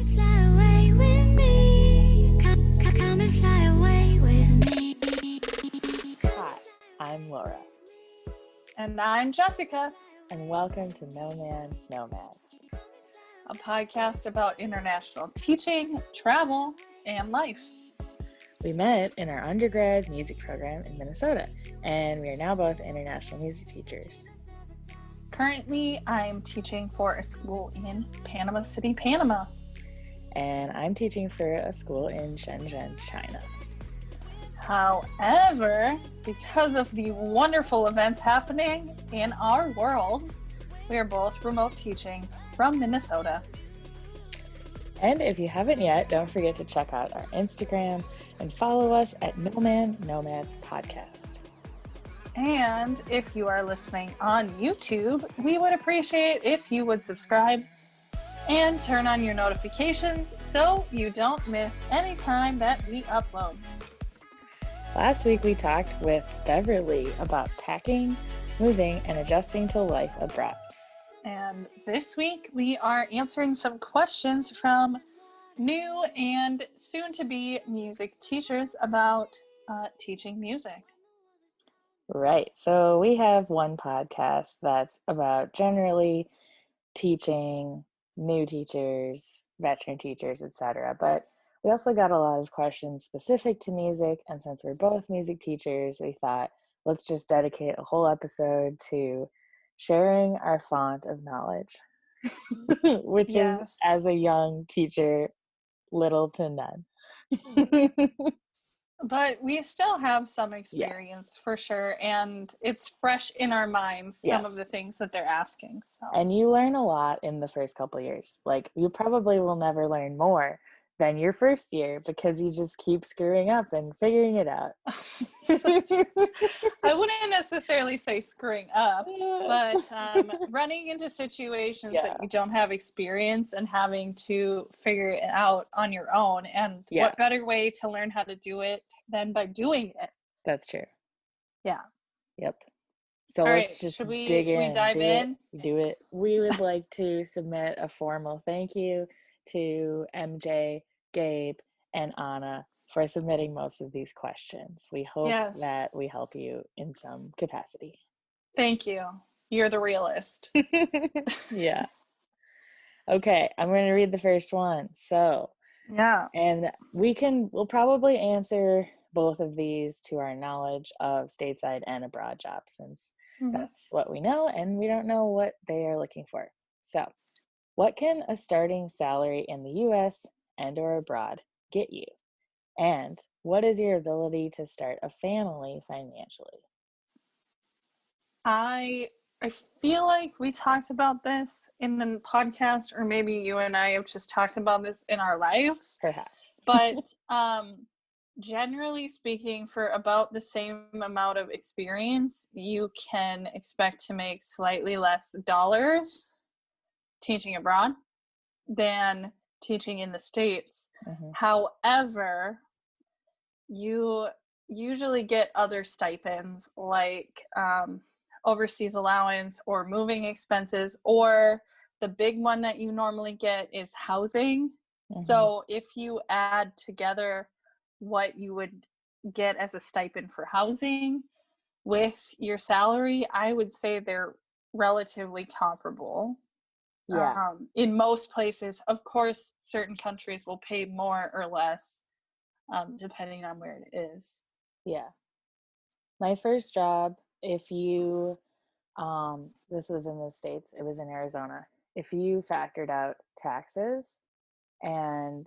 and fly away with me. Come and fly away with me. Hi, I'm Laura, And I'm Jessica, and welcome to Nomads. a podcast about international teaching, travel, and life. We met in our undergrad music program in Minnesota, and we are now both international music teachers. Currently, I'm teaching for a school in Panama City, Panama. And I'm teaching for a school in Shenzhen, China. However, because of the wonderful events happening in our world, we are both remote teaching from Minnesota. And if you haven't yet, don't forget to check out our Instagram and follow us at Nomads Podcast. And if you are listening on YouTube, we would appreciate if you would subscribe and turn on your notifications so you don't miss any time that we upload. Last week we talked with Beverly about packing, moving, and adjusting to life abroad. And this week we are answering some questions from new and soon-to-be music teachers about teaching music. Right. So we have one podcast that's about generally teaching new teachers, veteran teachers, etc. But we also got a lot of questions specific to music. And since we're both music teachers, we thought let's just dedicate a whole episode to sharing our font of knowledge, which is, as a young teacher, little to none. But we still have some experience for sure, and it's fresh in our minds, some of the things that they're asking. So. And you learn a lot in the first couple of years. Like, you probably will never learn more than your first year because you just keep screwing up and figuring it out. I wouldn't necessarily say screwing up, but running into situations that you don't have experience and having to figure it out on your own. And what better way to learn how to do it than by doing it? That's true. Yeah. Yep. So let's just dig in. We dive in? Do it. We would like to submit a formal thank you to MJ, Gabe, and Anna for submitting most of these questions. We hope that we help you in some capacity. Thank you. You're the realist. Yeah. Okay, I'm going to read the first one. So, and we'll probably answer both of these to our knowledge of stateside and abroad jobs, since that's what we know and we don't know what they are looking for. So, what can a starting salary in the US and or abroad get you? And what is your ability to start a family financially? I feel like we talked about this in the podcast, or maybe you and I have just talked about this in our lives. Perhaps. But generally speaking, for about the same amount of experience, you can expect to make slightly less dollars teaching abroad than teaching in the States. However, you usually get other stipends like overseas allowance or moving expenses, or the big one that you normally get is housing. So if you add together what you would get as a stipend for housing with your salary, I would say they're relatively comparable. In most places. Of course, certain countries will pay more or less depending on where it is. Yeah. My first job, if you this was in the States, it was in Arizona. If you factored out taxes and,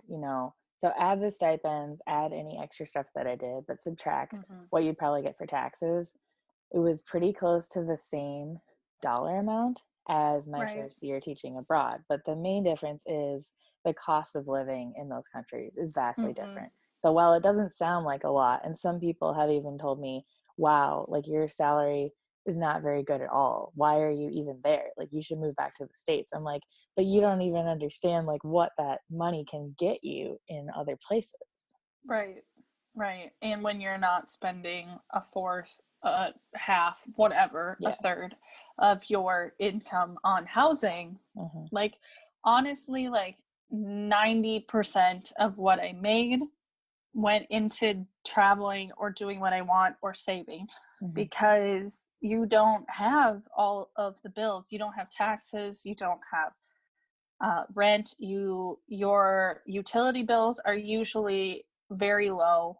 so add the stipends, add any extra stuff that I did, but subtract what you'd probably get for taxes, it was pretty close to the same dollar amount as my first year teaching abroad. But the main difference is the cost of living in those countries is vastly different. So while it doesn't sound like a lot, and some people have even told me, wow, like your salary is not very good at all. Why are you even there? Like, you should move back to the States. I'm like, but you don't even understand like what that money can get you in other places. Right. And when you're not spending a fourth, half, whatever, a third of your income on housing, like, honestly, like, 90% of what I made went into traveling or doing what I want or saving, because you don't have all of the bills. You don't have taxes. You don't have rent. Your utility bills are usually very low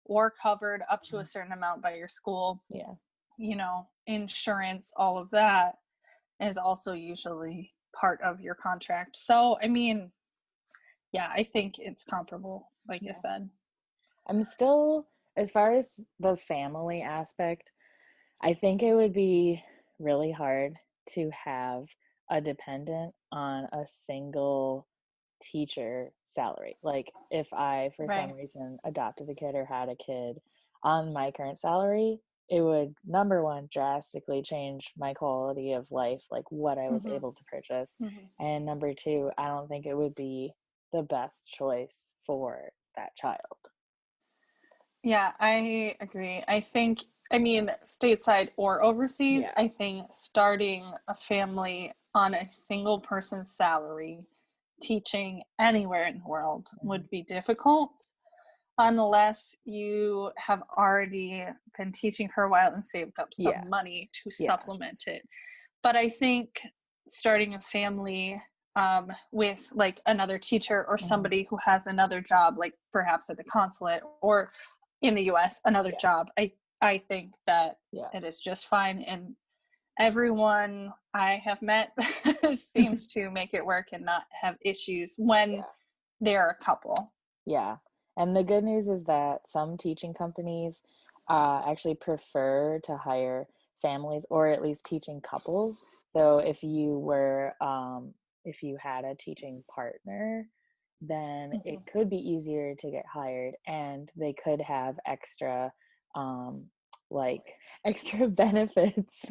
or covered up to a certain amount by your school. Yeah. You know, insurance, all of that is also usually part of your contract. So, I mean, yeah, I think it's comparable, like I said. I'm still, as far as the family aspect, I think it would be really hard to have a dependent on a single teacher salary. Like if I, for some Right. reason, adopted a kid or had a kid on my current salary, it would, number one, drastically change my quality of life, like what I was able to purchase. And number two, I don't think it would be the best choice for that child. Yeah, I agree. I think, I mean, stateside or overseas, Yeah. I think starting a family on a single person's salary, teaching anywhere in the world would be difficult unless you have already been teaching for a while and saved up some Yeah. money to Yeah. supplement it. But I think starting a family with like another teacher or somebody who has another job, like perhaps at the consulate or in the US, another job, I think that it is just fine. And everyone I have met seems to make it work and not have issues when they're a couple. Yeah. And the good news is that some teaching companies actually prefer to hire families or at least teaching couples. So if you were, if you had a teaching partner, then it could be easier to get hired, and they could have extra, like extra benefits.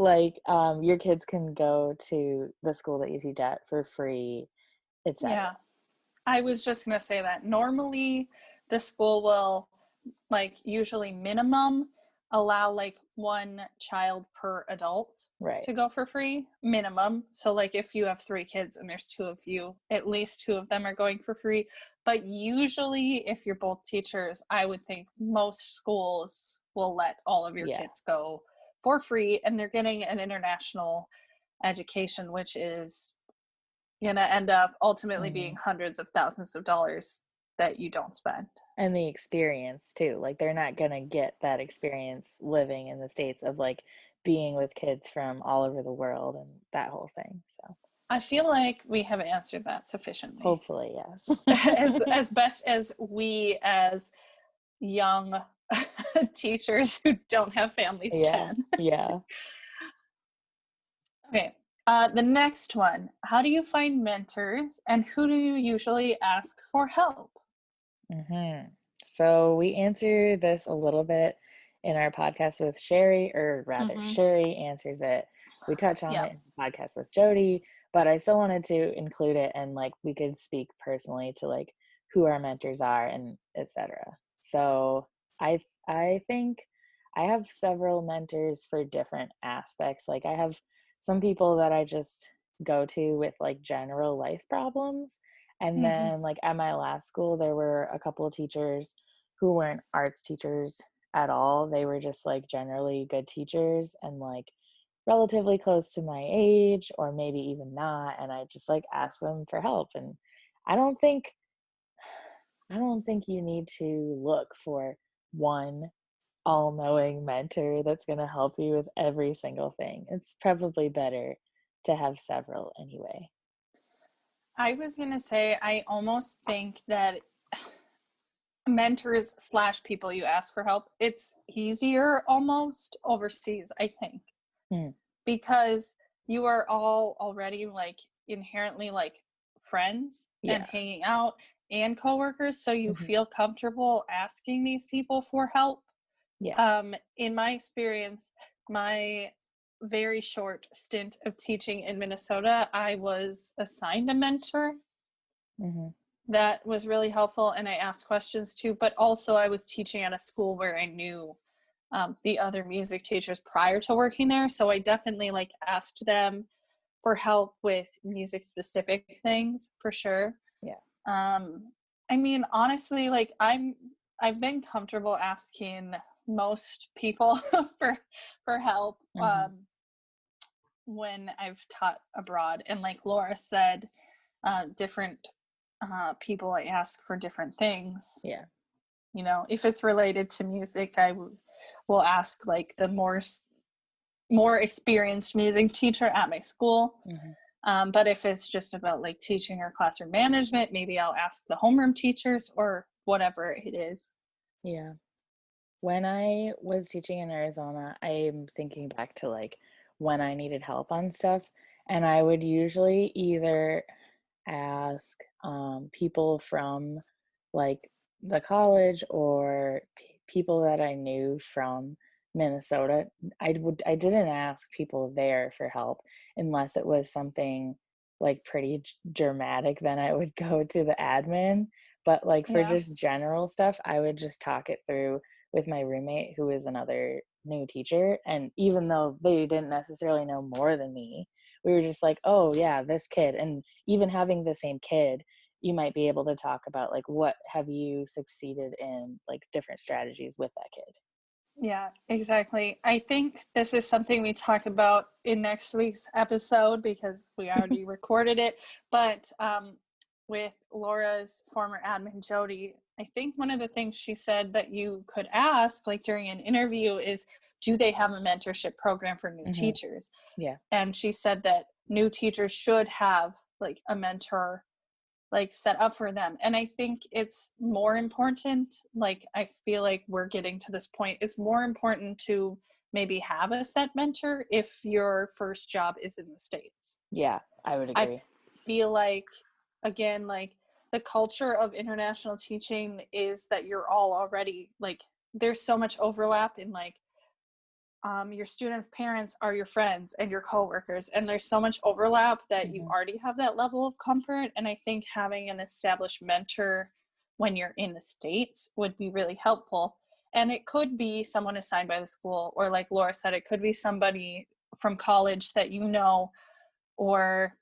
Like your kids can go to the school that you teach at for free, etc. Yeah. I was just going to say that normally the school will, like, usually minimum allow like one child per adult to go for free, minimum. So like if you have 3 kids and there's 2 of you, at least 2 of them are going for free. But usually if you're both teachers, I would think most schools will let all of your kids go for free, and they're getting an international education, which is going to end up ultimately being hundreds of thousands of dollars that you don't spend. And the experience too, like they're not going to get that experience living in the States of like being with kids from all over the world and that whole thing. So I feel like we have answered that sufficiently. Hopefully, yes. as best as we as young teachers who don't have families can. Yeah. Okay. The next one. How do you find mentors, and who do you usually ask for help? So we answer this a little bit in our podcast with Sherry, or rather, Sherry answers it. We touch on it in the podcast with Jody, but I still wanted to include it, and like we could speak personally to like who our mentors are and etc. So I think I have several mentors for different aspects. Like I have some people that I just go to with like general life problems. And then like at my last school, there were a couple of teachers who weren't arts teachers at all. They were just like generally good teachers and like relatively close to my age, or maybe even not. And I just like asked them for help. And I don't think you need to look for one all-knowing mentor that's going to help you with every single thing. It's probably better to have several anyway. I was going to say, I almost think that mentors / people you ask for help, it's easier almost overseas, I think. Because you are all already like inherently like friends and hanging out and coworkers, so you feel comfortable asking these people for help. In my experience, my very short stint of teaching in Minnesota, I was assigned a mentor that was really helpful, and I asked questions too, but also I was teaching at a school where I knew the other music teachers prior to working there, so I definitely like asked them for help with music specific things for sure. Yeah. I mean, honestly, like I've been comfortable asking most people for help when I've taught abroad, and like Laura said, different people I ask for different things. Yeah. You know, if it's related to music, I will ask like the more experienced music teacher at my school. But if it's just about like teaching or classroom management, maybe I'll ask the homeroom teachers or whatever it is. Yeah. When I was teaching in Arizona, I'm thinking back to like when I needed help on stuff, and I would usually either ask people from like the college or people that I knew from Minnesota. I didn't ask people there for help unless it was something like pretty dramatic. Then I would go to the admin. But like for Yeah. just general stuff, I would just talk it through with my roommate, who is another new teacher. And even though they didn't necessarily know more than me, we were just like, oh yeah, this kid. And even having the same kid, you might be able to talk about like, what have you succeeded in, like different strategies with that kid. Yeah, exactly. I think this is something we talk about in next week's episode because we already recorded it. But with Laura's former admin, Jody, I think one of the things she said that you could ask, like during an interview, is do they have a mentorship program for new teachers? Yeah. And she said that new teachers should have like a mentor like set up for them. And I think it's more important, like I feel like we're getting to this point, it's more important to maybe have a set mentor if your first job is in the States. Yeah, I would agree. I feel like, again, like the culture of international teaching is that you're all already like, there's so much overlap in like your students' parents are your friends and your coworkers, and there's so much overlap that you already have that level of comfort. And I think having an established mentor when you're in the States would be really helpful. And it could be someone assigned by the school, or like Laura said, it could be somebody from college that you know, or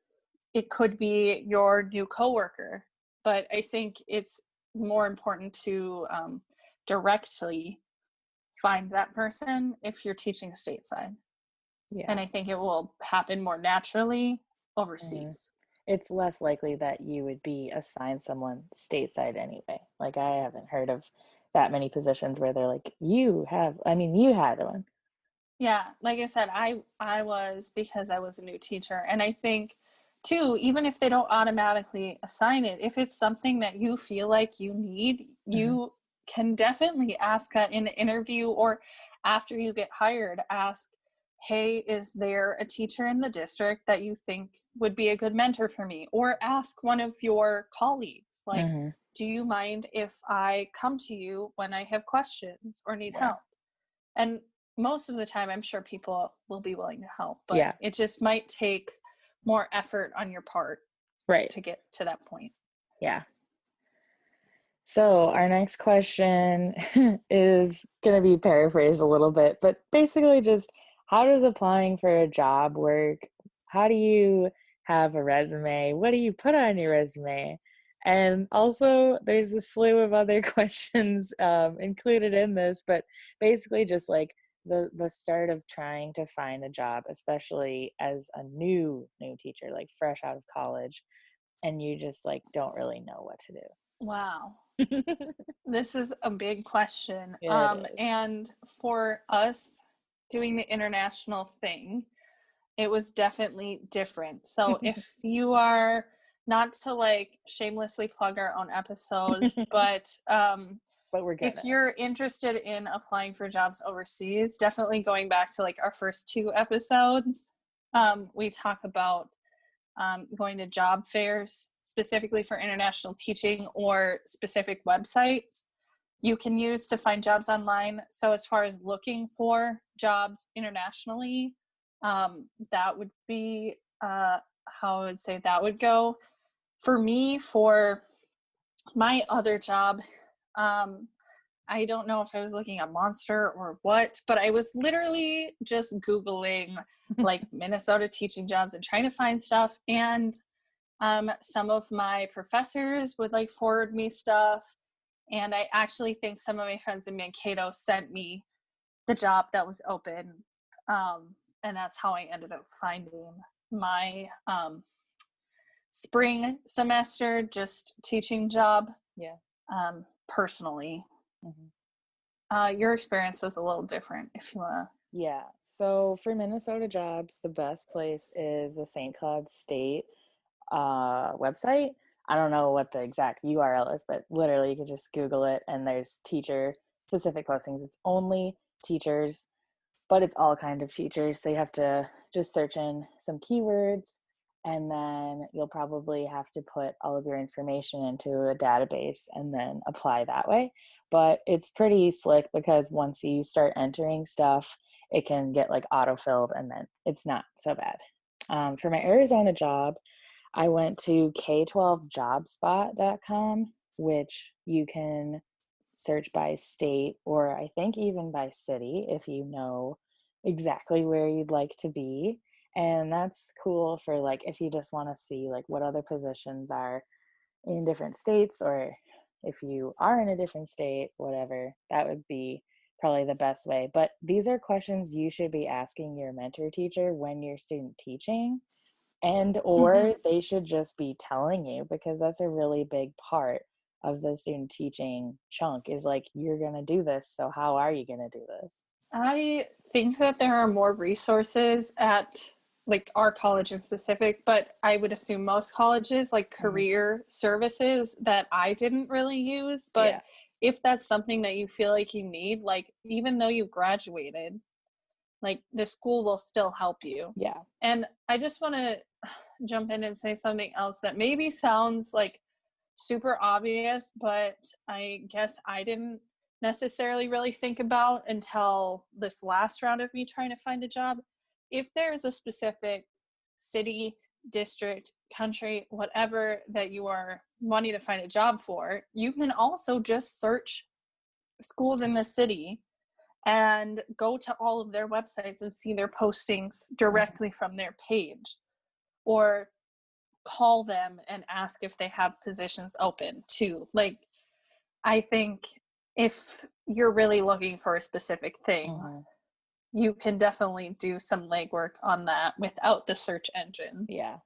it could be your new coworker. But I think it's more important to directly find that person if you're teaching stateside. Yeah. And I think it will happen more naturally overseas. It's less likely that you would be assigned someone stateside anyway. Like I haven't heard of that many positions where they're like, you had one. Yeah, like I said, I was, because I was a new teacher. And I think too, even if they don't automatically assign it, if it's something that you feel like you need, you can definitely ask that in the interview, or after you get hired, ask, hey, is there a teacher in the district that you think would be a good mentor for me? Or ask one of your colleagues, like, do you mind if I come to you when I have questions or need help? And most of the time, I'm sure people will be willing to help, but it just might take more effort on your part to get to that point. Yeah. So our next question is going to be paraphrased a little bit, but basically just, how does applying for a job work? How do you have a resume? What do you put on your resume? And also there's a slew of other questions included in this, but basically just like the start of trying to find a job, especially as a new teacher, like fresh out of college, and you just like don't really know what to do. Wow. This is a big question. Yeah, and for us doing the international thing, it was definitely different. So if you are, not to like shamelessly plug our own episodes, but we're gonna. if you're interested in applying for jobs overseas, definitely going back to like our first 2 episodes, we talk about going to job fairs specifically for international teaching, or specific websites you can use to find jobs online. So as far as looking for jobs internationally, that would be how I would say that would go. For me, for my other job, I don't know if I was looking at Monster or what, but I was literally just Googling like Minnesota teaching jobs and trying to find stuff. And some of my professors would like forward me stuff. And I actually think some of my friends in Mankato sent me the job that was open. And that's how I ended up finding my spring semester just teaching job. Yeah. Personally. Mm-hmm. Your experience was a little different, if you want to. Yeah. So for Minnesota jobs, the best place is the St. Cloud State website. I don't know what the exact URL is, but literally you could just Google it and there's teacher specific postings. It's only teachers, but it's all kind of teachers. So you have to just search in some keywords and then you'll probably have to put all of your information into a database and then apply that way. But it's pretty slick because once you start entering stuff, it can get like auto-filled and then it's not so bad. For my Arizona job, I went to k12jobspot.com, which you can search by state or I think even by city if you know exactly where you'd like to be. And that's cool for like if you just want to see like what other positions are in different states, or if you are in a different state, whatever, that would be probably the best way. But these are questions you should be asking your mentor teacher when you're student teaching, and or they should just be telling you, because that's a really big part of the student teaching chunk is like, you're going to do this, so how are you going to do this? I think that there are more resources at like our college in specific, but I would assume most colleges like career services that I didn't really use. But Yeah. if that's something that you feel like you need, like even though you graduated, like the school will still help you. Yeah. And I just want to jump in and say something else that maybe sounds like super obvious, but I guess I didn't necessarily really think about until this last round of me trying to find a job. If there's a specific city, district, country, whatever that you are wanting to find a job for, you can also just search schools in the city and go to all of their websites and see their postings directly from their page, or call them and ask if they have positions open too. Like, I think if you're really looking for a specific thing, you can definitely do some legwork on that without the search engines. Yeah.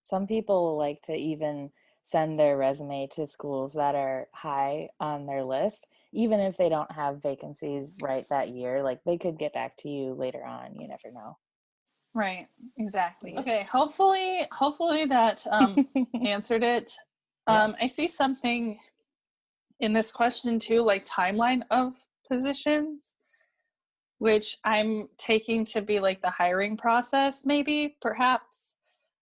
Some people like to even send their resume to schools that are high on their list, even if they don't have vacancies right that year. Like they could get back to you later on. You never know. Right, exactly. Okay, hopefully that answered it. I see something in this question too, like timeline of positions, which I'm taking to be like the hiring process, maybe, perhaps,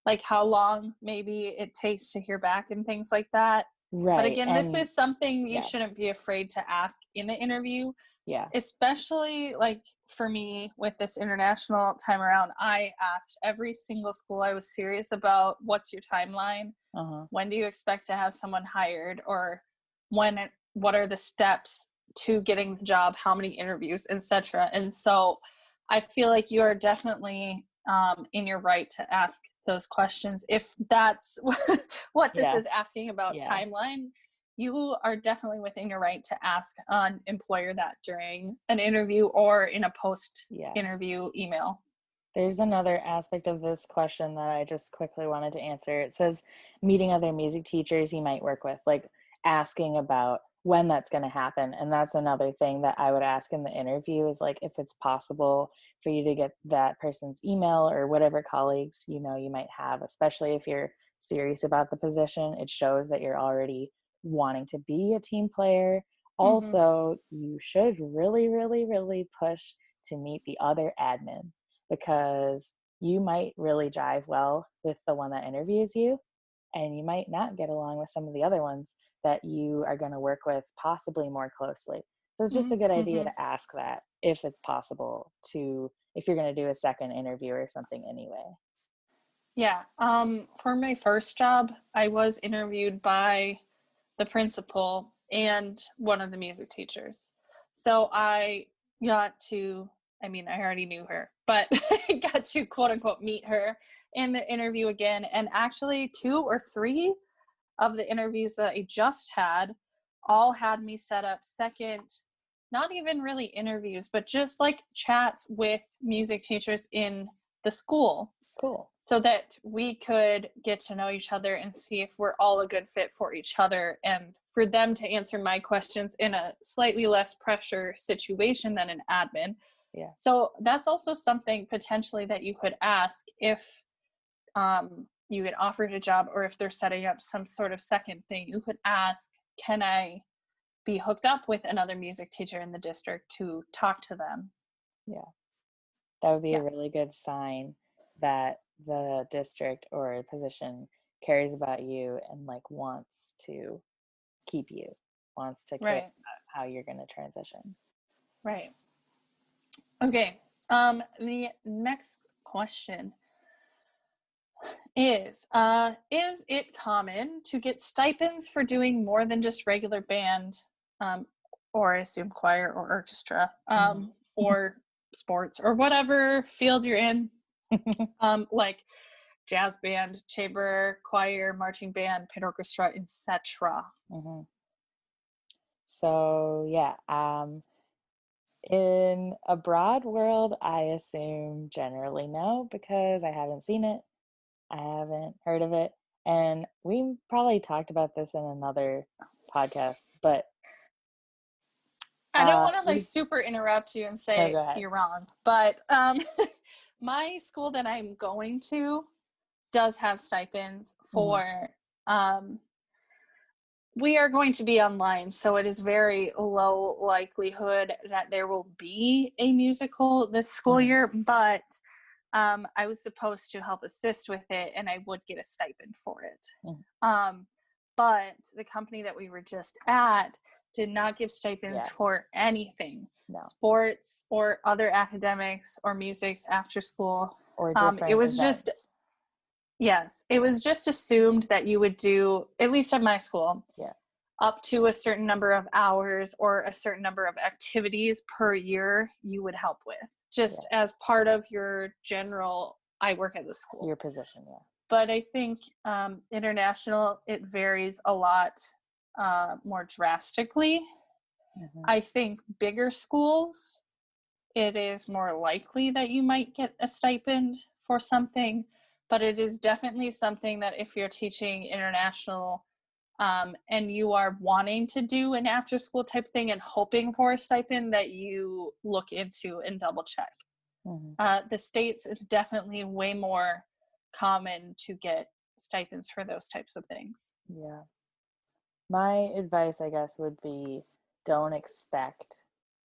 like how long maybe it takes to hear back and things like that. Right. But again, this And is something you shouldn't be afraid to ask in the interview. yeah. Especially like for me with this international time around, I asked every single school I was serious about, what's your timeline? When do you expect to have someone hired? Or what are the steps to getting the job? How many interviews, etc. And so I feel like you are definitely in your right to ask those questions. If that's what this is asking about timeline, you are definitely within your right to ask an employer that during an interview or in a post-interview email. There's another aspect of this question that I just quickly wanted to answer. It says meeting other music teachers you might work with, like asking about when that's going to happen. And that's another thing that I would ask in the interview is like, if it's possible for you to get that person's email or whatever colleagues, you know, you might have, especially if you're serious about the position. It shows that you're already wanting to be a team player. Also, you should really, really, really push to meet the other admin, because you might really jive well with the one that interviews you, and you might not get along with some of the other ones that you are going to work with possibly more closely. So it's just a good idea to ask that if it's possible to, if you're going to do a second interview or something anyway. Yeah. For my first job, I was interviewed by the principal and one of the music teachers. So I got to, I mean, I already knew her, but I got to quote unquote meet her in the interview again. And actually, 2 or 3 of the interviews that I just had all had me set up second, not even really interviews, but just like chats with music teachers in the school Cool. so that we could get to know each other and see if we're all a good fit for each other, and for them to answer my questions in a slightly less pressure situation than an admin. Yeah. So that's also something potentially that you could ask if you get offered a job, or if they're setting up some sort of second thing. You could ask, can I be hooked up with another music teacher in the district to talk to them? Yeah. That would be Yeah. a really good sign that the district or position cares about you and like wants to keep you, wants to care Right. about how you're going to transition. Right. Okay. The next question is it common to get stipends for doing more than just regular band, or I assume choir or orchestra, or sports or whatever field you're in, like jazz band, chamber choir, marching band, pit orchestra, etc.? So yeah, in a broad world, I assume generally no, because I haven't seen it, I haven't heard of it, and we probably talked about this in another podcast, but I don't want to like we super interrupt you and no, say go ahead. you're wrong, but my school that I'm going to does have stipends for we are going to be online, so it is very low likelihood that there will be a musical this school year, but I was supposed to help assist with it, and I would get a stipend for it. But the company that we were just at did not give stipends for anything, sports or other academics or musics after school. Or different It was events. just, yes, it was just assumed that you would do, at least at my school, up to a certain number of hours or a certain number of activities per year you would help with, just as part of your general, I work at the school. Your position, But I think international, it varies a lot more drastically. I think bigger schools, it is more likely that you might get a stipend for something, but it is definitely something that if you're teaching international and you are wanting to do an after school type thing and hoping for a stipend, that you look into and double check. The States is definitely way more common to get stipends for those types of things. Yeah. My advice, I guess, would be don't expect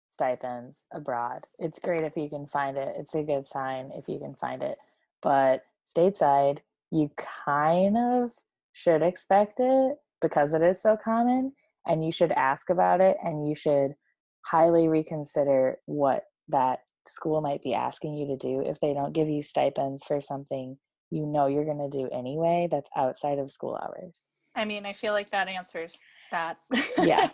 stipends abroad. It's great if you can find it. It's a good sign if you can find it. But stateside, you kind of should expect it because it is so common, and you should ask about it, and you should highly reconsider what that school might be asking you to do if they don't give you stipends for something you know you're going to do anyway that's outside of school hours. I mean, I feel like that answers that. Yeah.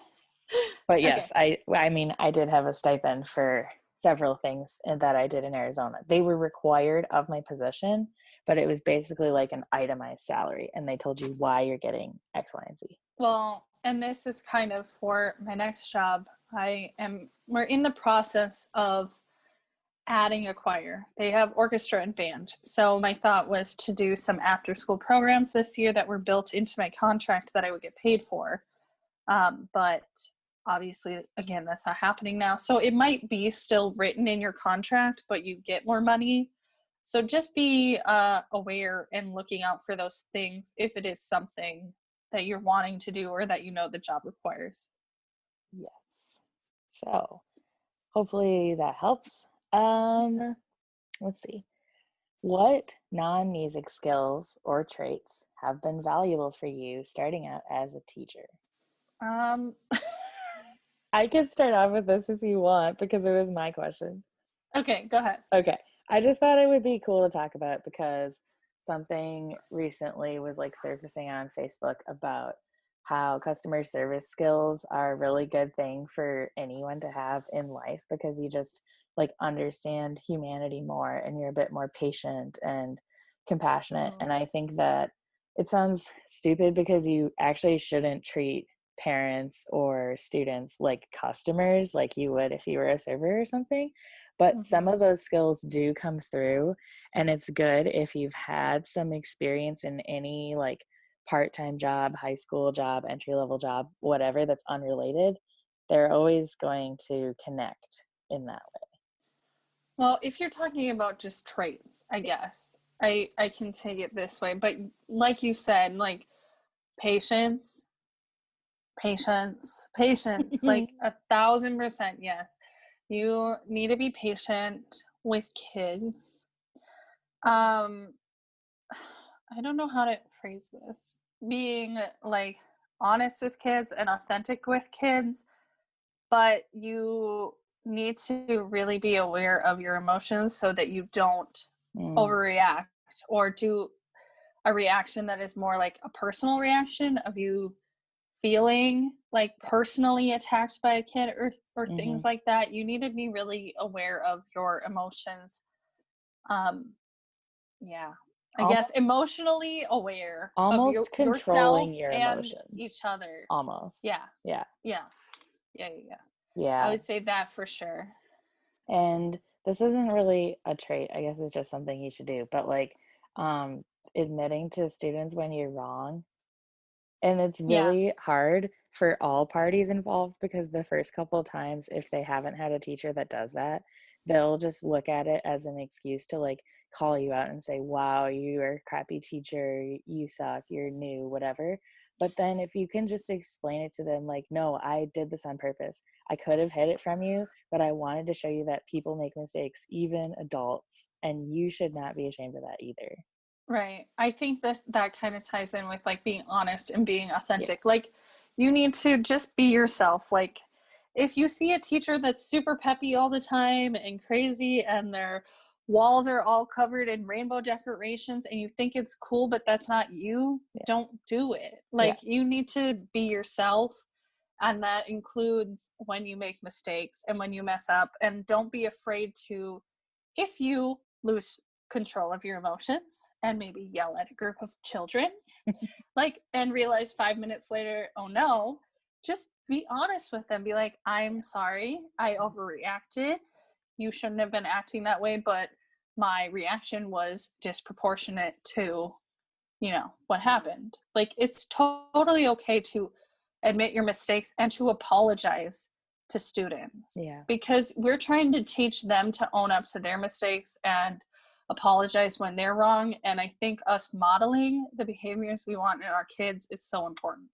But yes, I mean, I did have a stipend for several things that I did in Arizona. They were required of my position, but it was basically like an itemized salary, and they told you why you're getting X, Y, and Z. Well, and this is kind of for my next job. We're in the process of adding a choir. They have orchestra and band. So my thought was to do some after school programs this year that were built into my contract that I would get paid for. But obviously, again, that's not happening now. So it might be still written in your contract, but you get more money. So just be aware and looking out for those things if it is something that you're wanting to do or that you know the job requires. Yes. So hopefully that helps. Let's see. What non-music skills or traits have been valuable for you starting out as a teacher? I can start off with this if you want, because it was my question. Okay, go ahead. Okay. I just thought it would be cool to talk about because something recently was like surfacing on Facebook about how customer service skills are a really good thing for anyone to have in life, because you just like understand humanity more and you're a bit more patient and compassionate. Mm. And I think that it sounds stupid because you actually shouldn't treat parents or students like customers like you would if you were a server or something. But some Mhm. of those skills do come through, and it's good if you've had some experience in any like part-time job, high school job, entry-level job, whatever that's unrelated. They're always going to connect in that way. Well, if you're talking about just traits, I guess I can take it this way. But like you said, like patience, patience, like 1,000%, yes. You need to be patient with kids. Um, I don't know how to phrase this. Being like honest with kids and authentic with kids, but you need to really be aware of your emotions so that you don't Mm, overreact or do a reaction that is more like a personal reaction of you feeling like personally attacked by a kid or hmm. things like that. You need to be really aware of your emotions. Um, yeah, I guess Almost, emotionally aware of almost yourself controlling your and emotions. each other. Almost. Yeah, Yeah. yeah, yeah. I Yeah. would say that for sure. And this isn't really a trait. I guess it's just something you should do. But like um admitting to students when you're wrong. And it's Yeah, really hard for all parties involved, because the first couple of times, if they haven't had a teacher that does that, they'll just look at it as an excuse to like call you out and say, wow, you're a crappy teacher, you suck, you're new, whatever. But then if you can just explain it to them, like, no, I did this on purpose. I could have hid it from you, but I wanted to show you that people make mistakes, even adults, and you should not be ashamed of that either. right. I think that kind of ties in with like being honest and being Yeah. authentic. Like you need to just be yourself. Like if you see a teacher that's super peppy all the time and crazy and their walls are all covered in rainbow decorations and you think it's cool but that's not you, Yeah. don't do it. Yeah. Like you need to be yourself, and that includes when you make mistakes and when you mess up, and don't be afraid to, if you lose control of your emotions and maybe yell at a group of children, like, and realize 5 minutes later, oh no, just be honest with them. Be like, I'm sorry, I overreacted. You shouldn't have been acting that way, but my reaction was disproportionate to, what happened. Like, it's totally okay to admit your mistakes and to apologize to students, Yeah. because we're trying to teach them to own up to their mistakes and apologize when they're wrong. And I think us modeling the behaviors we want in our kids is so important.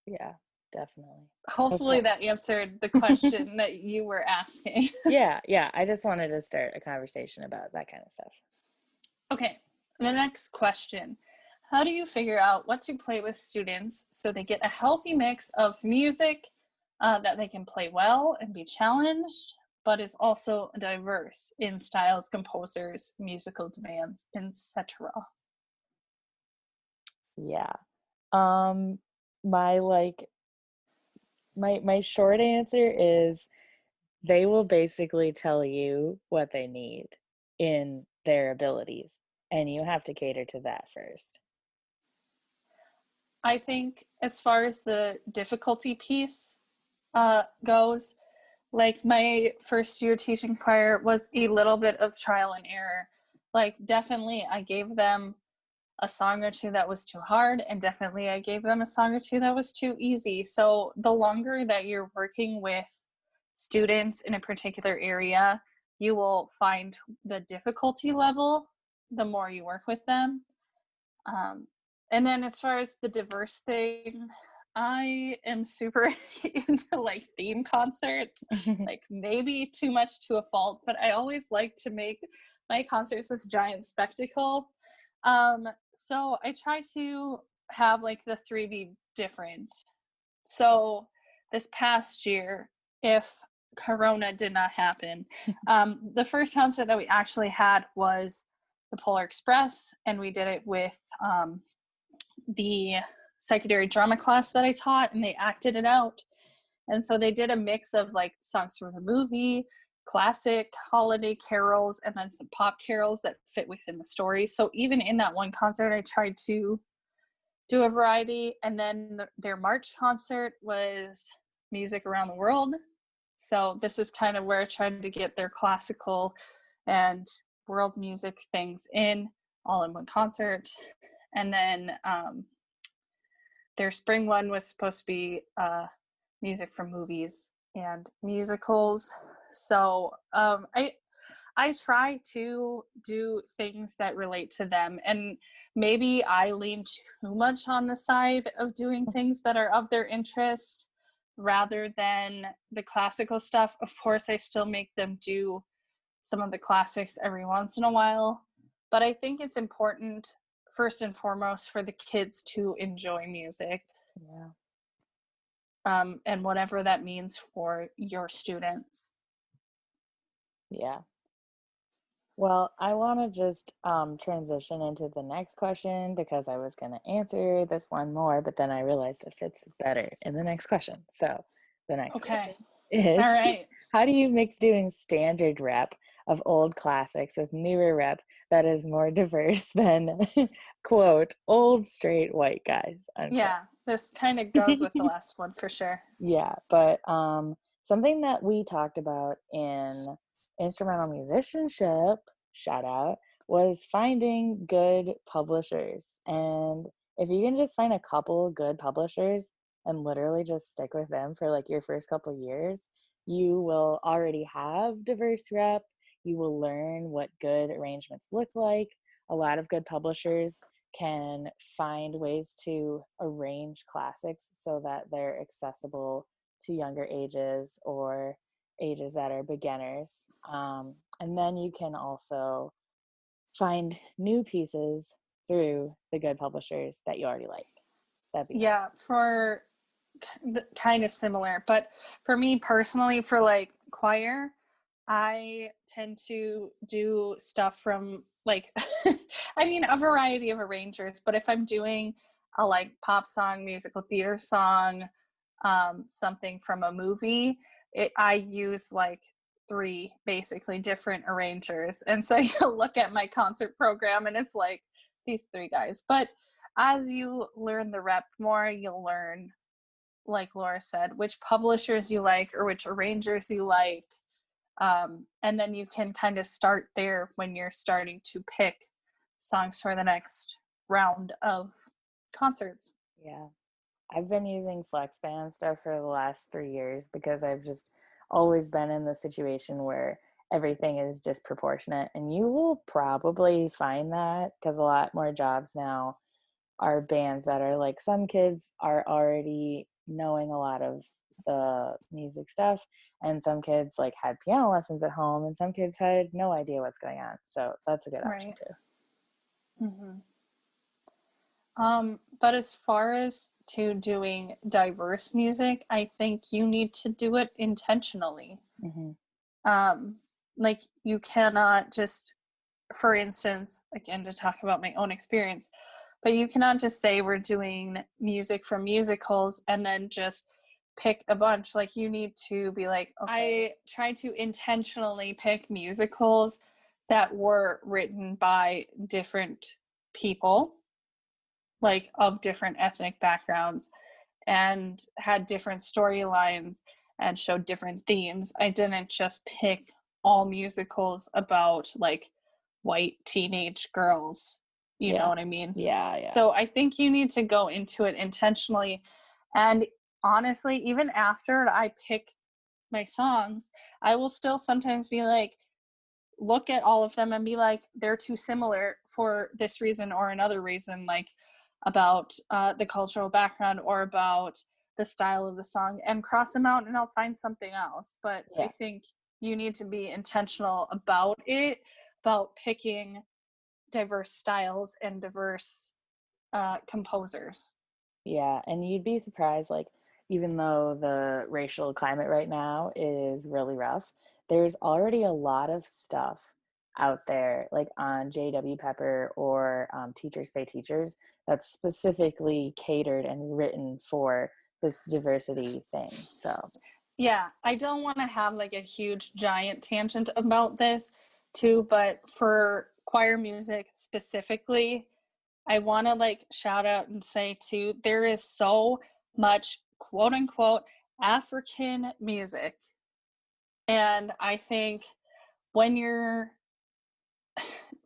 Yeah, definitely. Hopefully Okay. that answered the question that you were asking. Yeah, yeah. I just wanted to start a conversation about that kind of stuff. Okay, the next question. How do you figure out what to play with students so they get a healthy mix of music that they can play well and be challenged, but is also diverse in styles, composers, musical demands, etc.? Yeah. Um my like my short answer is they will basically tell you what they need in their abilities, and you have to cater to that first. I think as far as the difficulty piece goes, like my first year teaching choir was a little bit of trial and error. Like definitely I gave them a song or two that was too hard, and definitely I gave them a song or two that was too easy. So the longer that you're working with students in a particular area, you will find the difficulty level the more you work with them. um, and then as far as the diverse thing, I am super into like theme concerts, like maybe too much to a fault, but I always like to make my concerts this giant spectacle. So I try to have like the three be different. So this past year, if Corona did not happen, the first concert that we actually had was the Polar Express, and we did it with the secondary drama class that I taught, and they acted it out. And so they did a mix of like songs from the movie, classic holiday carols, and then some pop carols that fit within the story. So even in that one concert, I tried to do a variety. And then their March concert was music around the world. So this is kind of where I tried to get their classical and world music things in all in one concert. And then their spring one was supposed to be music from movies and musicals. So I try to do things that relate to them, and maybe I lean too much on the side of doing things that are of their interest rather than the classical stuff. Of course, I still make them do some of the classics every once in a while, but I think it's important first and foremost for the kids to enjoy music. Yeah. And whatever that means for your students. Yeah. Well, I want to just transition into the next question because I was going to answer this one more, but then I realized it fits better in the next question. So the next question is, all right. how do you mix doing standard rep of old classics with newer rep that is more diverse than, quote, old straight white guys, unquote? Yeah, this kind of goes with the last one for sure. Yeah, but something that we talked about in instrumental musicianship, shout out, was finding good publishers. And if you can just find a couple good publishers and literally just stick with them for like your first couple years, you will already have diverse rep. You will learn what good arrangements look like. A lot of good publishers can find ways to arrange classics so that they're accessible to younger ages or ages that are beginners. And then you can also find new pieces through the good publishers that you already like. That'd be Yeah, for kind of similar, but for me personally, for like choir, I tend to do stuff from like I mean a variety of arrangers, but if I'm doing a like pop song, musical theater song, something from a movie, I use like three basically different arrangers. And so you look at my concert program and it's like these three guys. But as you learn the rep more, you'll learn, like Laura said, which publishers you like or which arrangers you like. And then you can kind of start there when you're starting to pick songs for the next round of concerts. Yeah. I've been using flex band stuff for the last 3 years because I've just always been in the situation where everything is disproportionate. And you will probably find that because a lot more jobs now are bands that are like, some kids are already knowing a lot of the music stuff, and some kids like had piano lessons at home, and some kids had no idea what's going on. So that's a good option too. Mm-hmm. But as far as to doing diverse music, I think you need to do it intentionally. Mm-hmm. Like you cannot just, for instance, again, to talk about my own experience, but you cannot just say we're doing music from musicals and then just pick a bunch. Like you need to be like, okay, I try to intentionally pick musicals that were written by different people, like of different ethnic backgrounds, and had different storylines and showed different themes. I didn't just pick all musicals about like white teenage girls. You know what I mean? Yeah. So I think you need to go into it intentionally. And honestly, even after I pick my songs, I will still sometimes be like, look at all of them and be like, they're too similar for this reason or another reason, like about the cultural background or about the style of the song, and cross them out and I'll find something else. But I think you need to be intentional about it, about picking diverse styles and diverse composers. Yeah, and you'd be surprised, like, even though the racial climate right now is really rough, there's already a lot of stuff out there, like on JW Pepper or Teachers Pay Teachers, that's specifically catered and written for this diversity thing. So Yeah, I don't want to have like a huge giant tangent about this too, but for choir music specifically, I want to like shout out and say too, there is so much quote unquote African music. And I think when you're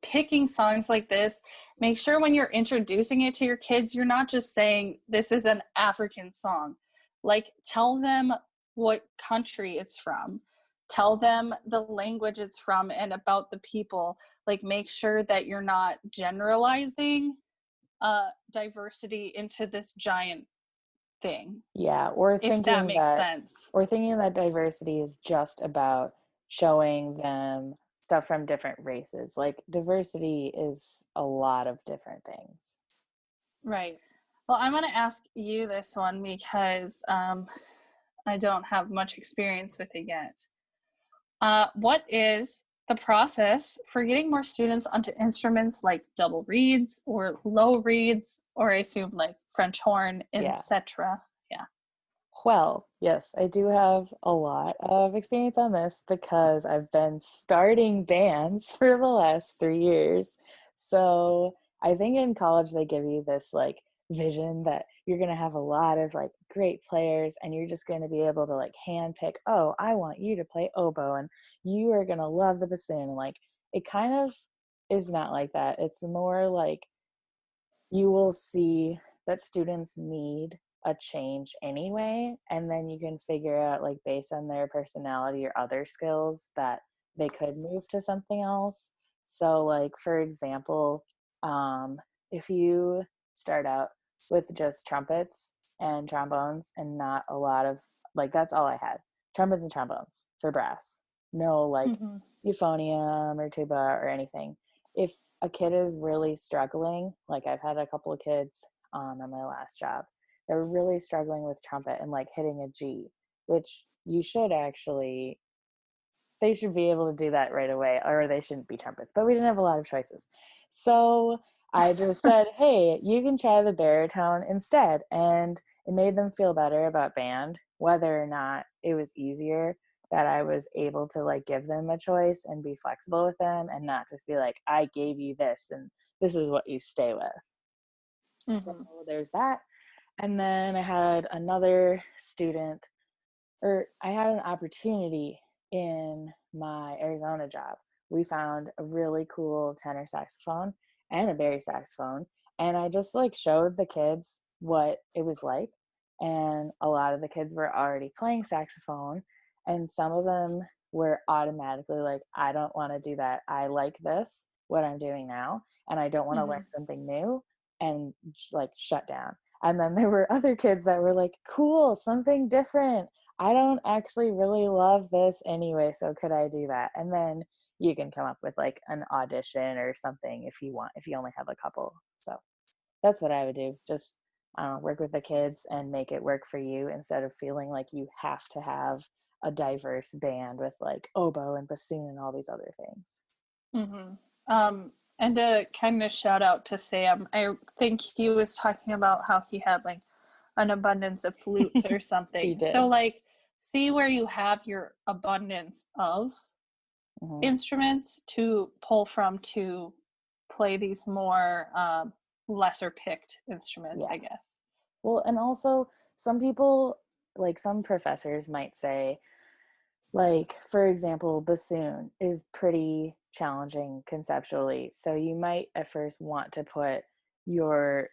picking songs like this, make sure when you're introducing it to your kids, you're not just saying this is an African song. Like, tell them what country it's from, tell them the language it's from, and about the people. Like, make sure that you're not generalizing diversity into this giant thing, yeah, if that makes sense. or thinking that diversity is just about showing them stuff from different races. Like diversity is a lot of different things. Right. Well, I'm going to ask you this one because I don't have much experience with it yet. What is the process for getting more students onto instruments like double reeds or low reeds, or I assume like French horn, Yeah. etc.? Yeah. Well, yes, I do have a lot of experience on this because I've been starting bands for the last 3 years. So I think in college they give you this like vision that you're going to have a lot of like great players and you're just going to be able to like hand pick, oh, I want you to play oboe and you are going to love the bassoon. Like it kind of is not like that. It's more like you will see that students need a change anyway, and then you can figure out like based on their personality or other skills that they could move to something else. So like for example, if you start out with just trumpets and trombones and not a lot of like, that's all I had, trumpets and trombones for brass, no like Mm-hmm. euphonium or tuba or anything. If a kid is really struggling, like I've had a couple of kids on my last job, they're really struggling with trumpet and like hitting a G, which you should actually, they should be able to do that right away, or they shouldn't be trumpets. But we didn't have a lot of choices. So I just said, hey, you can try the baritone instead. And it made them feel better about band, whether or not it was easier that I was able to like give them a choice and be flexible with them and not just be like, I gave you this and this is what you stay with. So Mm-hmm. there's that. And then I had another student, or I had an opportunity in my Arizona job. We found a really cool tenor saxophone and a bass saxophone. And I just like showed the kids what it was like. And a lot of the kids were already playing saxophone. And some of them were automatically like, I don't want to do that. I like this, what I'm doing now. And I don't want to Mm-hmm. learn something new, and like shut down. And then there were other kids that were like, cool, something different. I don't actually really love this anyway, so could I do that? And then you can come up with like an audition or something if you want, if you only have a couple. So that's what I would do. Just work with the kids and make it work for you instead of feeling like you have to have a diverse band with like oboe and bassoon and all these other things. Mm-hmm. And a kind of shout out to Sam. I think he was talking about how he had like an abundance of flutes or He something. So did. like see where you have your abundance of Mm-hmm. instruments to pull from to play these more lesser picked instruments, Yeah. I guess. Well, and also some people, like some professors might say, like, for example, bassoon is pretty challenging conceptually. So you might at first want to put your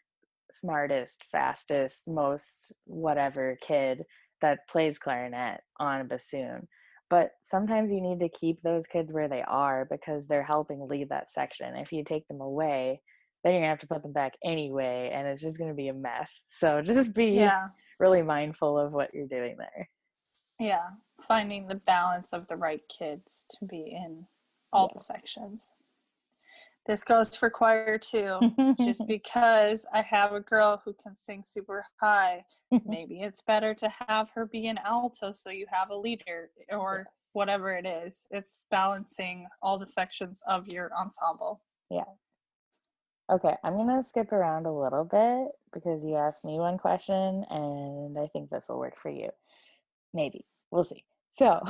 smartest, fastest, most whatever kid that plays clarinet on a bassoon. But sometimes you need to keep those kids where they are because they're helping lead that section. If you take them away, then you're gonna have to put them back anyway, and it's just gonna be a mess. So just be Yeah. really mindful of what you're doing there. Yeah. Finding the balance of the right kids to be in all the sections. This goes for choir too. Yeah. Just because I have a girl who can sing super high Maybe it's better to have her be an alto so you have a leader, or Yes. whatever it is. It's balancing all the sections of your ensemble. Yeah. Okay, I'm gonna skip around a little bit because you asked me one question and I think this will work for you. Maybe. We'll see. So,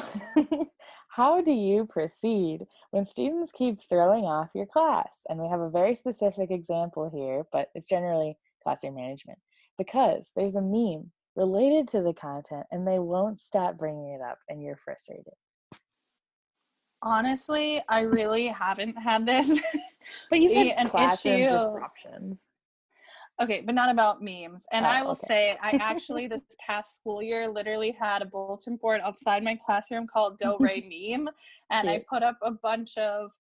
how do you proceed when students keep throwing off your class? And we have a very specific example here, but it's generally classroom management because there's a meme related to the content and they won't stop bringing it up and you're frustrated. Honestly, I really haven't had this But you've be had an classroom issue. disruptions. Okay, but not about memes. And I Oh, will okay. say, I actually, this past school year, literally had a bulletin board outside my classroom called Do Re Meme. And I Cute. put up a bunch of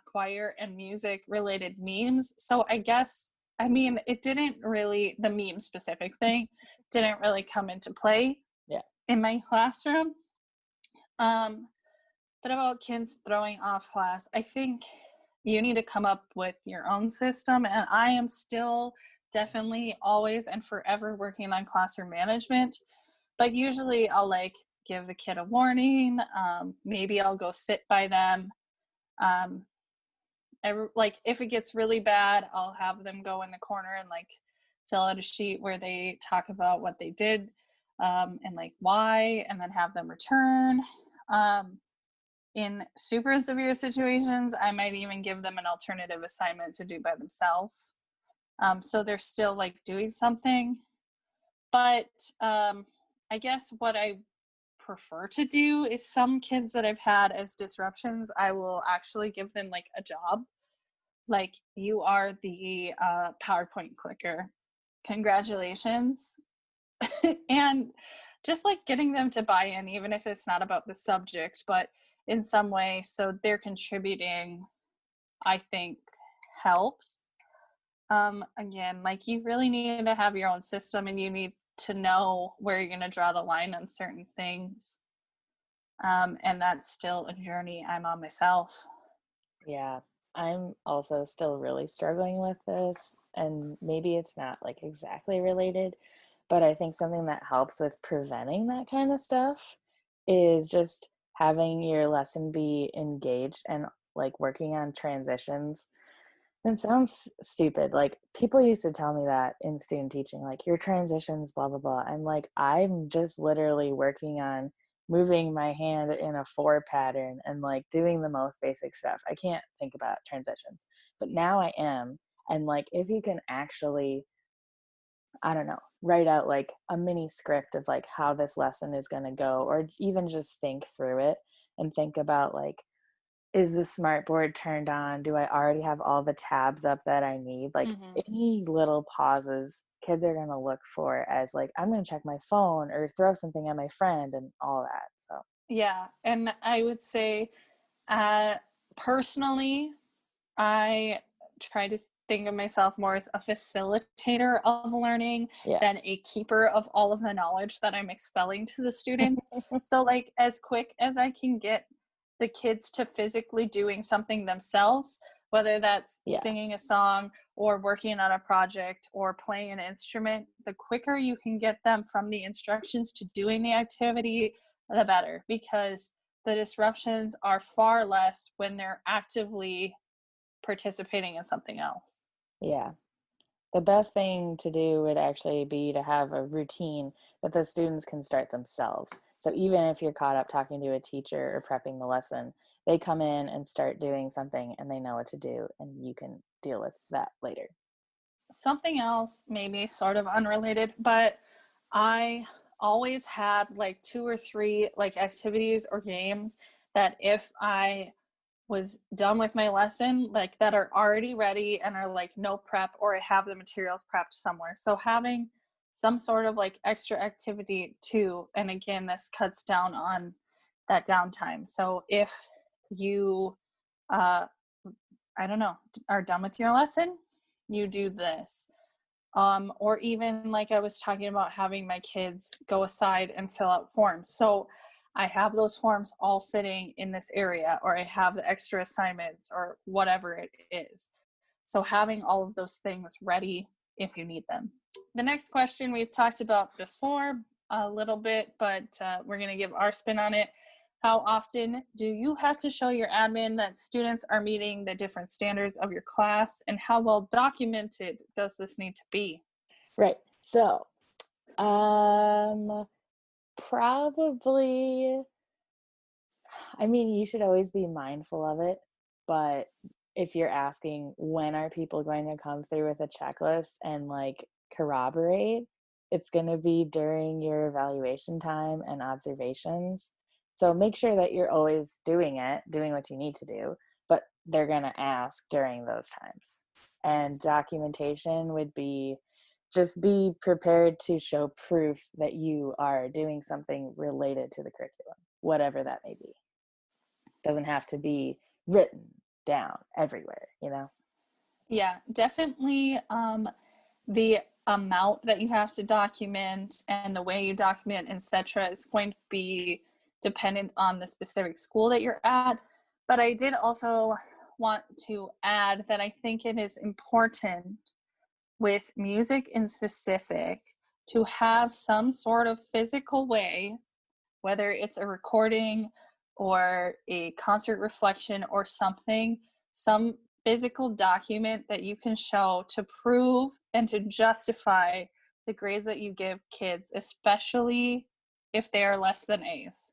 choir and music related memes. So I guess, I mean, it didn't really, the meme specific thing didn't really come into play Yeah. in my classroom. But about kids throwing off class, I think you need to come up with your own system. And I am still definitely always and forever working on classroom management. But usually I'll like give the kid a warning. Maybe I'll go sit by them. Like if it gets really bad, I'll have them go in the corner and like fill out a sheet where they talk about what they did and like why, and then have them return. In super severe situations, I might even give them an alternative assignment to do by themselves. So they're still like doing something. But I guess what I prefer to do is some kids that I've had as disruptions, I will actually give them like a job. Like, you are the PowerPoint clicker. Congratulations. And just like getting them to buy in, even if it's not about the subject, but in some way, so they're contributing, I think helps. Again, like you really need to have your own system and you need to know where you're going to draw the line on certain things. And that's still a journey I'm on myself. Yeah, I'm also still really struggling with this, and maybe it's not like exactly related, but I think something that helps with preventing that kind of stuff is just having your lesson be engaged and like working on transitions. It sounds stupid. Like people used to tell me that in student teaching, like your transitions, blah, blah, blah. I'm like, I'm just literally working on moving my hand in a four pattern and like doing the most basic stuff. I can't think about transitions, but now I am. And like, if you can actually, I don't know, write out like a mini script of like how this lesson is going to go, or even just think through it and think about like, is the smart board turned on? Do I already have all the tabs up that I need? Like any little pauses kids are going to look for as like, I'm going to check my phone or throw something at my friend and all that. So Yeah. And I would say, personally, I try to think of myself more as a facilitator of learning yeah. than a keeper of all of the knowledge that I'm expelling to the students. So like as quick as I can get the kids to physically doing something themselves, whether that's Yeah. singing a song or working on a project or playing an instrument, the quicker you can get them from the instructions to doing the activity, the better, because the disruptions are far less when they're actively participating in something else. Yeah. The best thing to do would actually be to have a routine that the students can start themselves. So even if you're caught up talking to a teacher or prepping the lesson, they come in and start doing something and they know what to do, and you can deal with that later. Something else, maybe sort of unrelated, but I always had like 2 or 3 like activities or games that if I was done with my lesson, like that are already ready and are like no prep, or I have the materials prepped somewhere. So having some sort of like extra activity too. And again, this cuts down on that downtime. So if you, uh, I don't know, are done with your lesson, you do this. Or even like I was talking about having my kids go aside and fill out forms. So I have those forms all sitting in this area, or I have the extra assignments or whatever it is. So having all of those things ready if you need them. The next question we've talked about before a little bit, but we're going to give our spin on it. How often do you have to show your admin that students are meeting the different standards of your class, and how well documented does this need to be? Right. So, probably, I mean, you should always be mindful of it, but if you're asking when are people going to come through with a checklist and like corroborate, it's going to be during your evaluation time and observations. So make sure that you're always doing it, doing what you need to do, but they're going to ask during those times. And documentation would be just be prepared to show proof that you are doing something related to the curriculum, whatever that may be. Doesn't have to be written down everywhere, you know? Yeah, definitely the amount that you have to document and the way you document, etc., is going to be dependent on the specific school that you're at. But I did also want to add that I think it is important with music in specific to have some sort of physical way, whether it's a recording or a concert reflection or something, some physical document that you can show to prove and to justify the grades that you give kids, especially if they are less than A's.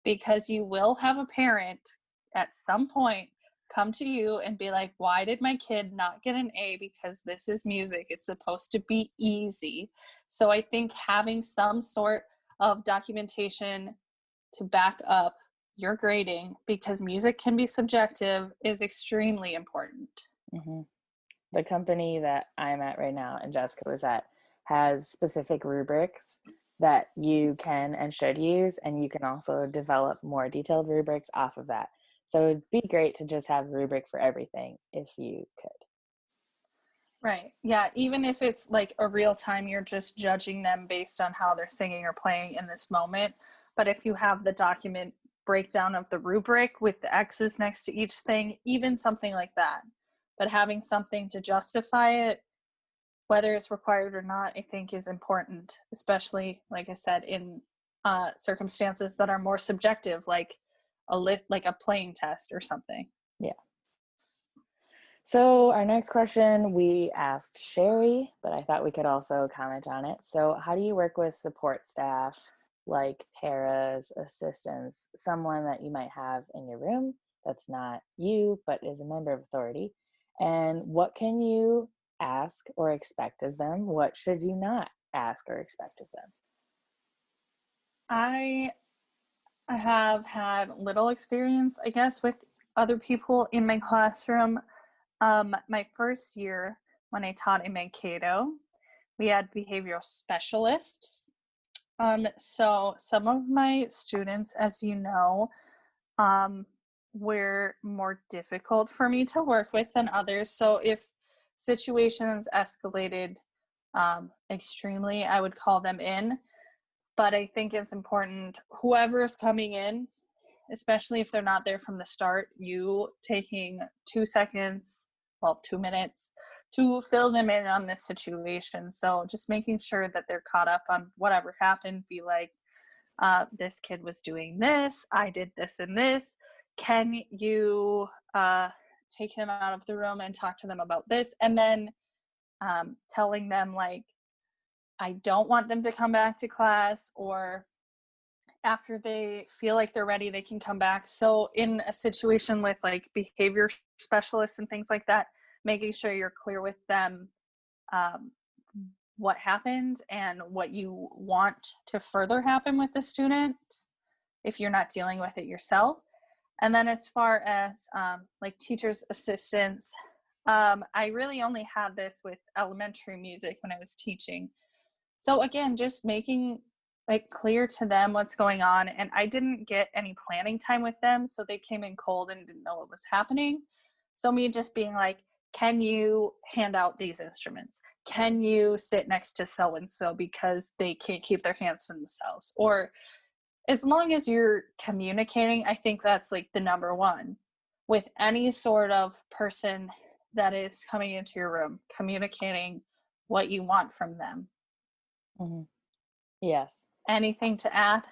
Because you will have a parent at some point come to you and be like, why did my kid not get an A? Because this is music. It's supposed to be easy. So I think having some sort of documentation to back up your grading, because music can be subjective, is extremely important. Mm-hmm. The company that I'm at right now and Jessica was at has specific rubrics that you can and should use, and you can also develop more detailed rubrics off of that. So it'd be great to just have a rubric for everything if you could. Right. Yeah. Even if it's like a real time, you're just judging them based on how they're singing or playing in this moment. But if you have the document breakdown of the rubric with the X's next to each thing, even something like that, but having something to justify it, whether it's required or not, I think is important, especially, like I said, in circumstances that are more subjective, like like a playing test or something. Yeah. So our next question, we asked Sherry, but I thought we could also comment on it. So how do you work with support staff like paras, assistants, someone that you might have in your room that's not you, but is a member of authority? And what can you ask or expect of them? What should you not ask or expect of them? I have had little experience, I guess, with other people in my classroom. My first year when I taught in Mankato, we had behavioral specialists. So some of my students, as you know, were more difficult for me to work with than others. So if situations escalated extremely, I would call them in. But I think it's important, whoever is coming in, especially if they're not there from the start, you taking 2 seconds, well, 2 minutes to fill them in on this situation. So just making sure that they're caught up on whatever happened. Be like, this kid was doing this, I did this and this. Can you take them out of the room and talk to them about this? And then telling them, like, I don't want them to come back to class, or after they feel like they're ready, they can come back. So in a situation with like behavior specialists and things like that, making sure you're clear with them what happened and what you want to further happen with the student if you're not dealing with it yourself. And then as far as like teachers' assistants, I really only had this with elementary music when I was teaching. So again, just making like clear to them what's going on. And I didn't get any planning time with them, so they came in cold and didn't know what was happening. So me just being like, can you hand out these instruments? Can you sit next to so and so because they can't keep their hands to themselves? Or as long as you're communicating, I think that's like the number one with any sort of person that is coming into your room, communicating what you want from them. Mhm. Yes. Anything to add?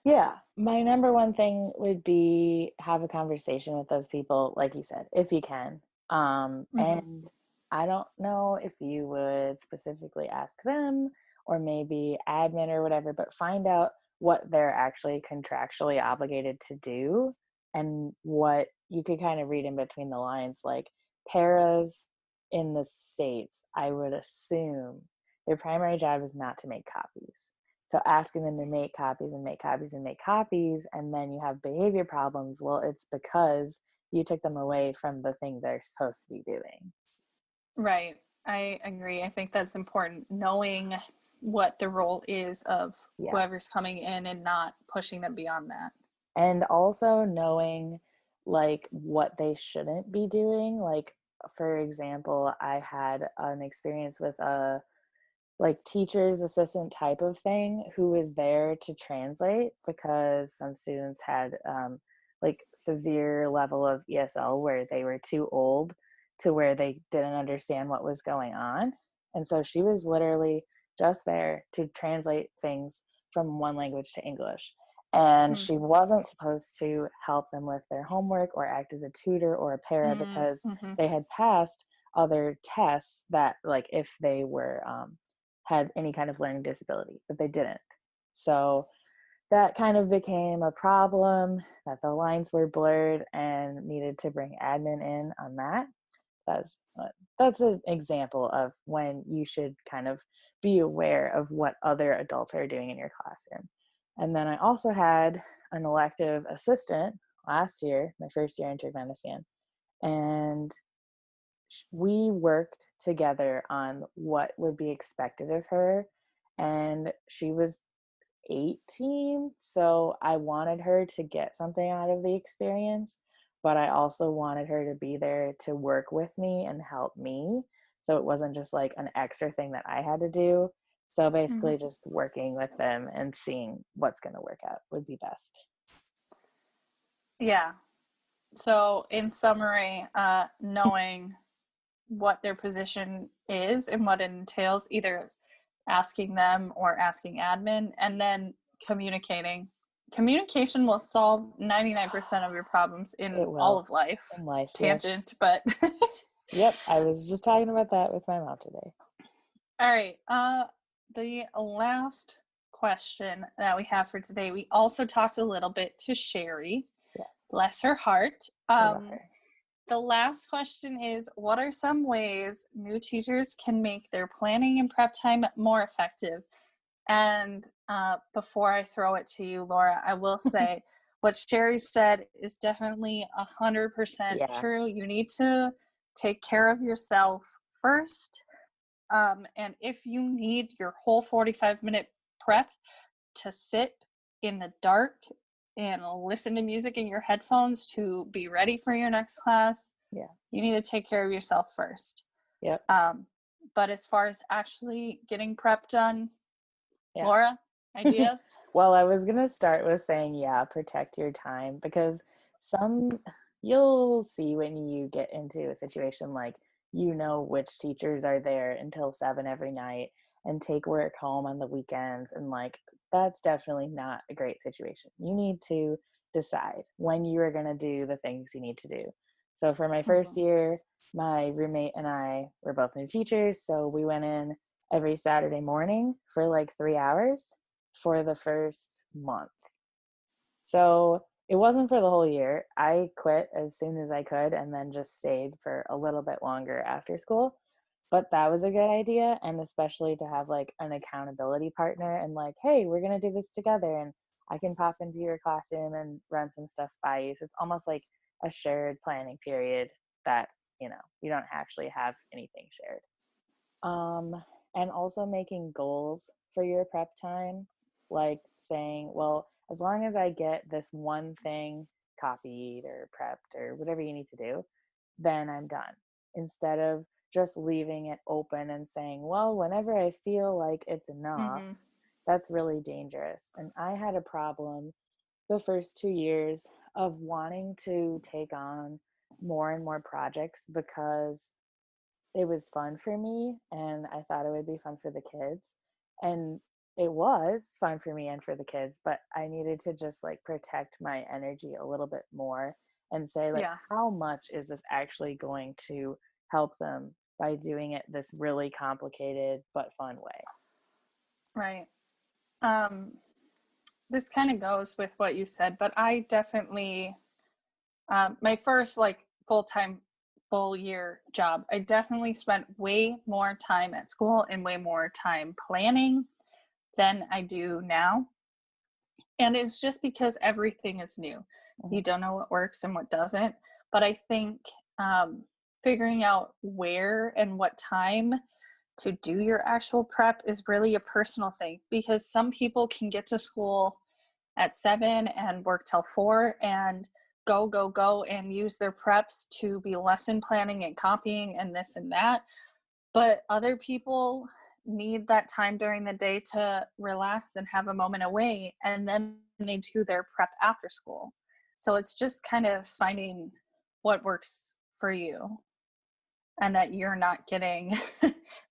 Yeah. My number one thing would be have a conversation with those people, like you said, if you can. And I don't know if you would specifically ask them or maybe admin or whatever, but find out what they're actually contractually obligated to do and what you could kind of read in between the lines. Like paras in the States, I would assume their primary job is not to make copies. So asking them to make copies and make copies and make copies, and then you have behavior problems, well, it's because you took them away from the thing they're supposed to be doing. Right. I agree. I think that's important, knowing what the role is of Yeah. whoever's coming in and not pushing them beyond that. And also knowing like what they shouldn't be doing. Like, for example, I had an experience with a like teacher's assistant type of thing who was there to translate because some students had like severe level of ESL where they were too old to where they didn't understand what was going on. And so she was literally just there to translate things from one language to English. And she wasn't supposed to help them with their homework or act as a tutor or a para because they had passed other tests that like if they were had any kind of learning disability, but they didn't. So that kind of became a problem that the lines were blurred and needed to bring admin in on that. That's an example of when you should kind of be aware of what other adults are doing in your classroom. And then I also had an elective assistant last year, my first year in Turkmenistan, and we worked together on what would be expected of her. And she was 18, so I wanted her to get something out of the experience, but I also wanted her to be there to work with me and help me. So it wasn't just like an extra thing that I had to do. So basically, just working with them and seeing what's going to work out would be best. Yeah. So, in summary, knowing what their position is and what it entails, either asking them or asking admin, and then communicating. Communication will solve 99% of your problems in It will. all of life. In life, Tangent, but Yep, I was just talking about that with my mom today. all right. The last question that we have for today, we also talked a little bit to Sherry. Yes, Bless her heart. I love her. The last question is, what are some ways new teachers can make their planning and prep time more effective? And before I throw it to you, Laura, I will say what Sherry said is definitely 100% true. You need to take care of yourself first. And if you need your whole 45-minute prep to sit in the dark and listen to music in your headphones to be ready for your next class, you need to take care of yourself first. Yep. But as far as actually getting prep done, Laura, ideas? Well, I was gonna start with saying, protect your time, because you'll see when you get into a situation like which teachers are there until 7 every night and take work home on the weekends, and like that's definitely not a great situation. You need to decide when you are gonna do the things you need to do. So for my first year, my roommate and I were both new teachers, so we went in every Saturday morning for like 3 hours for the first month. So it wasn't for the whole year. I quit as soon as I could and then just stayed for a little bit longer after school. But that was a good idea. And especially to have like an accountability partner and like, hey, we're going to do this together. And I can pop into your classroom and run some stuff by you. So it's almost like a shared planning period that, you don't actually have anything shared. And also making goals for your prep time, like saying, well, as long as I get this one thing copied or prepped or whatever you need to do, then I'm done. Instead of just leaving it open and saying, well, whenever I feel like it's enough, that's really dangerous. And I had a problem the first 2 years of wanting to take on more and more projects because it was fun for me, and I thought it would be fun for the kids. And it was fun for me and for the kids, but I needed to just like protect my energy a little bit more and say, like, Yeah. how much is this actually going to help them by doing it this really complicated but fun way? Right. This kind of goes with what you said, but I definitely, my first like full-time full year job, I definitely spent way more time at school and way more time planning than I do now. And it's just because everything is new. Mhm. You don't know what works and what doesn't. But I think figuring out where and what time to do your actual prep is really a personal thing, because some people can get to school at 7 and work till 4 and go and use their preps to be lesson planning and copying and this and that. But other people need that time during the day to relax and have a moment away, and then they do their prep after school. So it's just kind of finding what works for you, and that you're not getting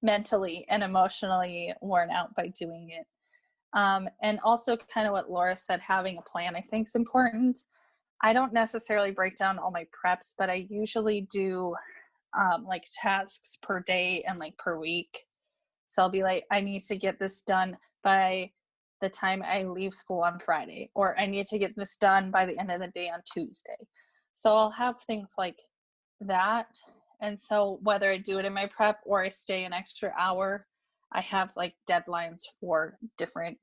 mentally and emotionally worn out by doing it. And also kind of what Laura said, having a plan I think is important. I don't necessarily break down all my preps, but I usually do like tasks per day and like per week. So I'll be like, I need to get this done by the time I leave school on Friday, or I need to get this done by the end of the day on Tuesday. So I'll have things like that. And so whether I do it in my prep or I stay an extra hour, I have like deadlines for different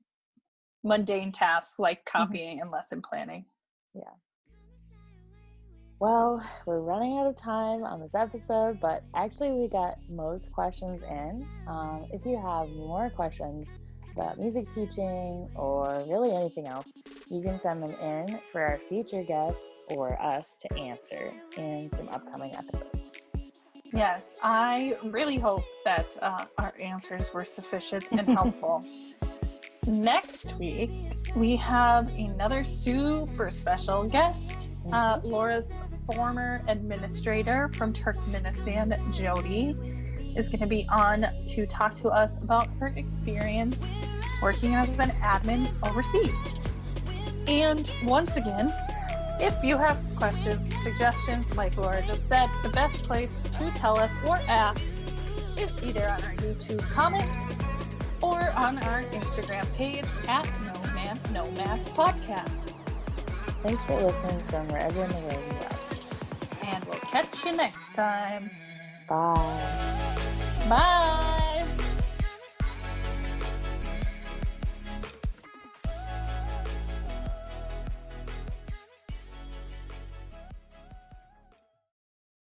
mundane tasks like copying and lesson planning. Yeah. Well, we're running out of time on this episode, but actually we got most questions in. If you have more questions about music teaching or really anything else, you can send them in for our future guests or us to answer in some upcoming episodes. Yes, I really hope that our answers were sufficient and helpful. Next week, we have another super special guest, Laura's former administrator from Turkmenistan, Jody, is going to be on to talk to us about her experience working as an admin overseas. And once again, if you have questions, suggestions, like Laura just said, the best place to tell us or ask is either on our YouTube comments or on our Instagram page at Nomads Podcast. Thanks for listening from wherever in the world you are. And we'll catch you next time. Bye. Bye.